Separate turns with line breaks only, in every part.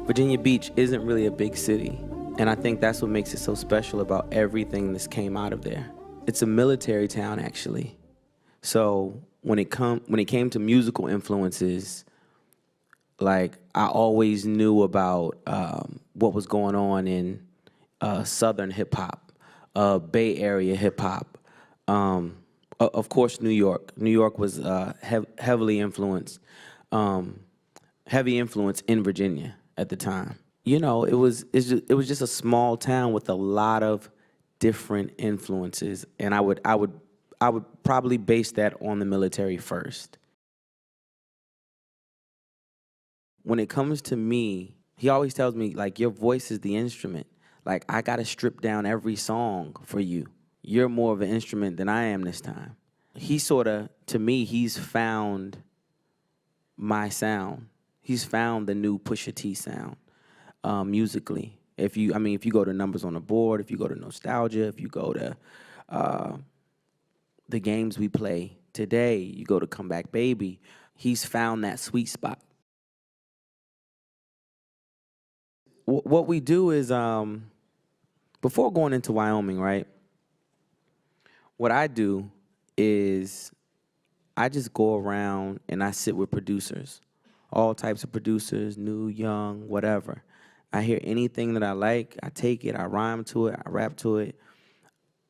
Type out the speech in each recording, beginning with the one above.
Virginia Beach isn't really a big city, and I think that's what makes it so special about everything that's came out of there. It's a military town, actually. So when it came to musical influences, like I always knew about what was going on in Southern hip hop, Bay Area hip hop. Of course, New York. New York was heavily influenced, heavy influence in Virginia at the time. You know, it was just a small town with a lot of different influences, and I would probably base that on the military first. When it comes to me, he always tells me, like, your voice is the instrument. Like, I gotta strip down every song for you. You're more of an instrument than I am this time. He sorta, to me, he's found my sound. He's found the new Pusha T sound, musically. If you go to Numbers on the Board, if you go to Nostalgia, if you go to the games we play today, you go to Come Back Baby, he's found that sweet spot. What we do is, before going into Wyoming, right, what I do is I just go around and I sit with producers, all types of producers, new, young, whatever. I hear anything that I like, I take it, I rhyme to it, I rap to it,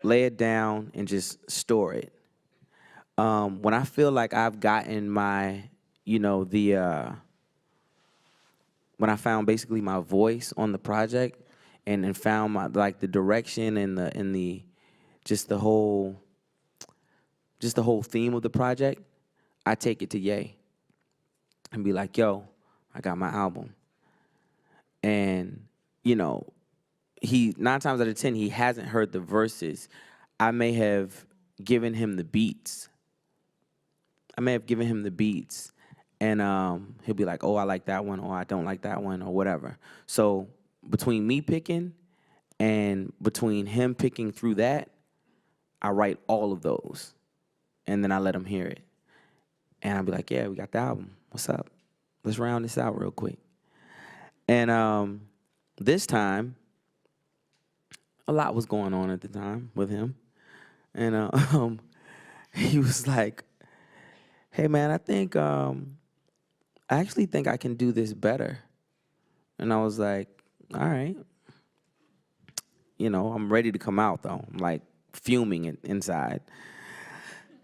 lay it down, and just store it. When I feel like I've gotten my, when I found basically my voice on the project, and found my, like, the direction and the just the whole theme of the project, I take it to Ye and be like, yo, I got my album. And, you know, he 9 times out of 10, he hasn't heard the verses. I may have given him the beats. And he'll be like, oh, I like that one, or I don't like that one, or whatever. So between me picking and between him picking through that, I write all of those. And then I let him hear it. And I'll be like, yeah, we got the album. What's up? Let's round this out real quick. And this time, a lot was going on at the time with him. And he was like, hey, man, I actually think I can do this better. And I was like, all right. You know, I'm ready to come out, though. I'm like fuming inside.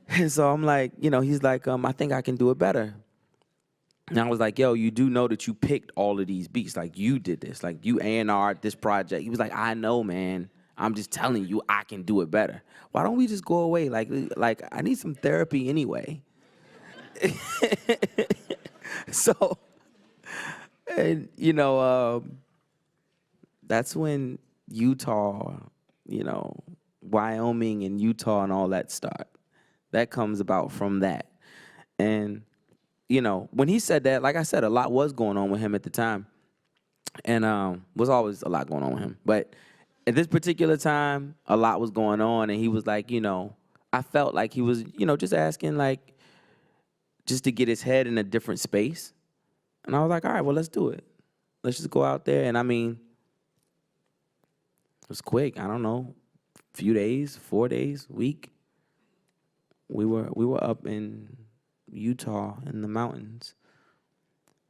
And so I'm like, he's like, I think I can do it better. And I was like, yo, you do know that you picked all of these beats. Like, you did this. Like, you A&R'd this project. He was like, I know, man. I'm just telling you I can do it better. Why don't we just go away? Like I need some therapy anyway. So, and, that's when Utah, Wyoming and Utah and all that start. That comes about from that. And, when he said that, like I said, a lot was going on with him at the time. And was always a lot going on with him. But at this particular time, a lot was going on. And he was like, I felt like he was, just asking, like, just to get his head in a different space. And I was like, all right, well, let's do it. Let's just go out there. And I mean, it was quick. I don't know, few days, 4 days, week. We were up in Utah in the mountains.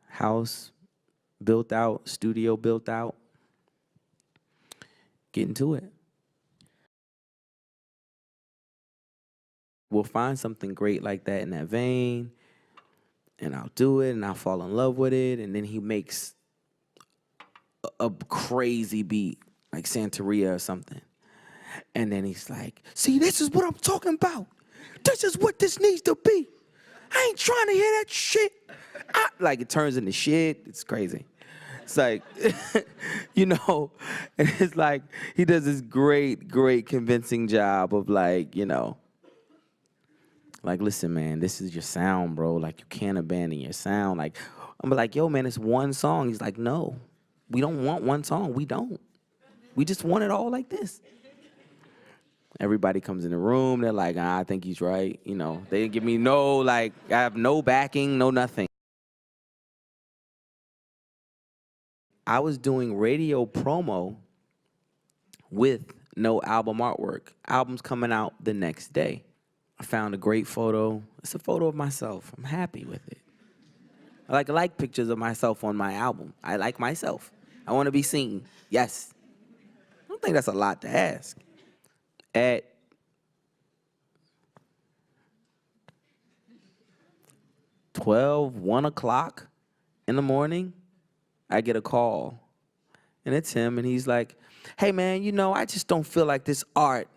House built out, studio built out. Getting to it. We'll find something great like that in that vein, and I'll do it, and I'll fall in love with it, and then he makes a crazy beat, like Santeria or something. And then he's like, see, this is what I'm talking about. This is what this needs to be. I ain't trying to hear that shit. Like, it turns into shit. It's crazy. It's like, and it's like, he does this great, great convincing job of like, like, listen, man, this is your sound, bro. Like, you can't abandon your sound. Like, I'm like, yo, man, it's one song. He's like, no, we don't want one song. We don't. We just want it all like this. Everybody comes in the room. They're like, I think he's right. They didn't give me I have no backing, no nothing. I was doing radio promo with no album artwork. Album's coming out the next day. I found a great photo. It's a photo of myself. I'm happy with it. I like pictures of myself on my album. I like myself. I want to be seen. Yes. I don't think that's a lot to ask. At 1 o'clock in the morning, I get a call. And it's him, and he's like, hey, man, you know, I just don't feel like this art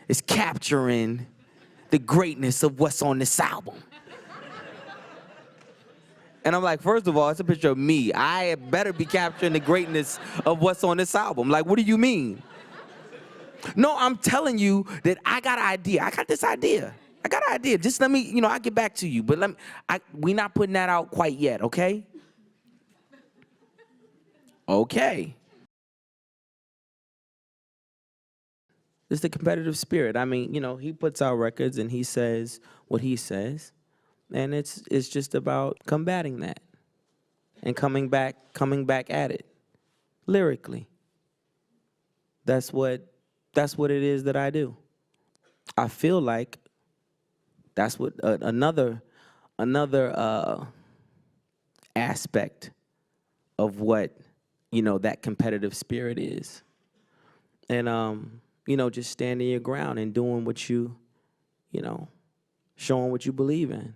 is capturing the greatness of what's on this album. And I'm like, first of all, it's a picture of me. I better be capturing the greatness of what's on this album. Like, what do you mean? No, I'm telling you that I got an idea. I got this idea. I got an idea. Just let me, you know, I'll get back to you. But we're not putting that out quite yet, okay? Okay. It's the competitive spirit. I mean, you know, he puts out records and he says what he says. And it's just about combating that and coming back at it lyrically. That's what it is that I do. I feel like that's what another aspect of what, you know, that competitive spirit is. And you know, just standing your ground and doing what you know, showing what you believe in.